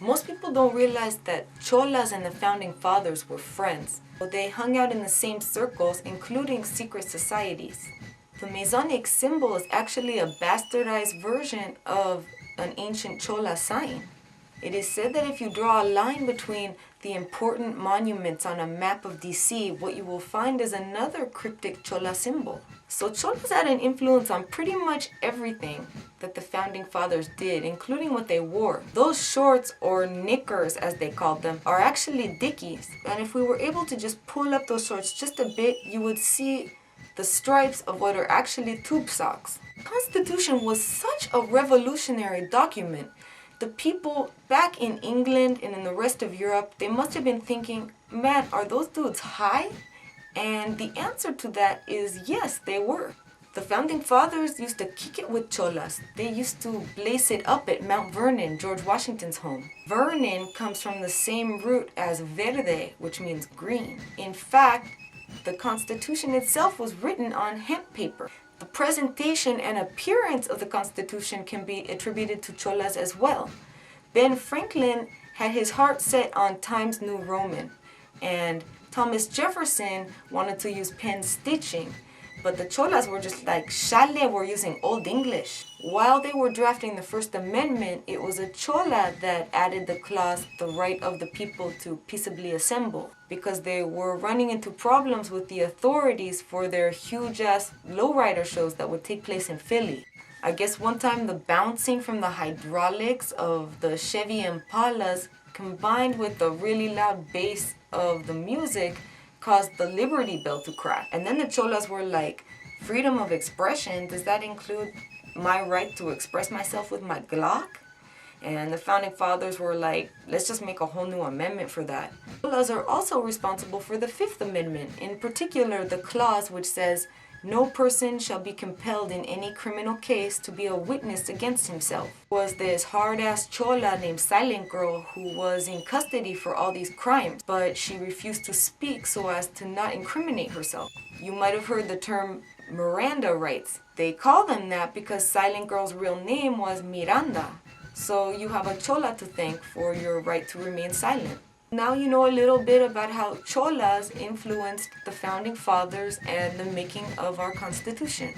Most people don't realize that Cholas and the founding fathers were friends. They hung out in the same circles, including secret societies. The Masonic symbol is actually a bastardized version of an ancient Chola sign. It is said that if you draw a line between the important monuments on a map of DC, what you will find is another cryptic Chola symbol. So Cholas had an influence on pretty much everything that the founding fathers did, including what they wore. Those shorts, or knickers as they called them, are actually dickies. And if we were able to just pull up those shorts just a bit, you would see the stripes of what are actually tube socks. The Constitution was such a revolutionary document. The people back in England and in the rest of Europe, they must have been thinking, man, are those dudes high? And the answer to that is yes, they were. The founding fathers used to kick it with Cholas. They used to blaze it up at Mount Vernon, George Washington's home. Vernon comes from the same root as verde, which means green. In fact, the Constitution itself was written on hemp paper. The presentation and appearance of the Constitution can be attributed to Cholas as well. Ben Franklin had his heart set on Times New Roman, and Thomas Jefferson wanted to use pen stitching, but the Cholas were just like, Chale, we're using Old English. While they were drafting the First Amendment, it was a Chola that added the clause, the right of the people to peaceably assemble, because they were running into problems with the authorities for their huge-ass lowrider shows that would take place in Philly. I guess one time the bouncing from the hydraulics of the Chevy Impalas combined with the really loud bass of the music caused the Liberty Bell to crack. And then the Cholas were like, freedom of expression, does that include my right to express myself with my Glock? And the founding fathers were like, let's just make a whole new amendment for that. Cholas are also responsible for the Fifth Amendment, in particular the clause which says, no person shall be compelled in any criminal case to be a witness against himself. There was this hard-ass Chola named Silent Girl who was in custody for all these crimes, but she refused to speak so as to not incriminate herself. You might have heard the term Miranda rights. They call them that because Silent Girl's real name was Miranda. So you have a Chola to thank for your right to remain silent. Now you know a little bit about how Cholas influenced the founding fathers and the making of our Constitution.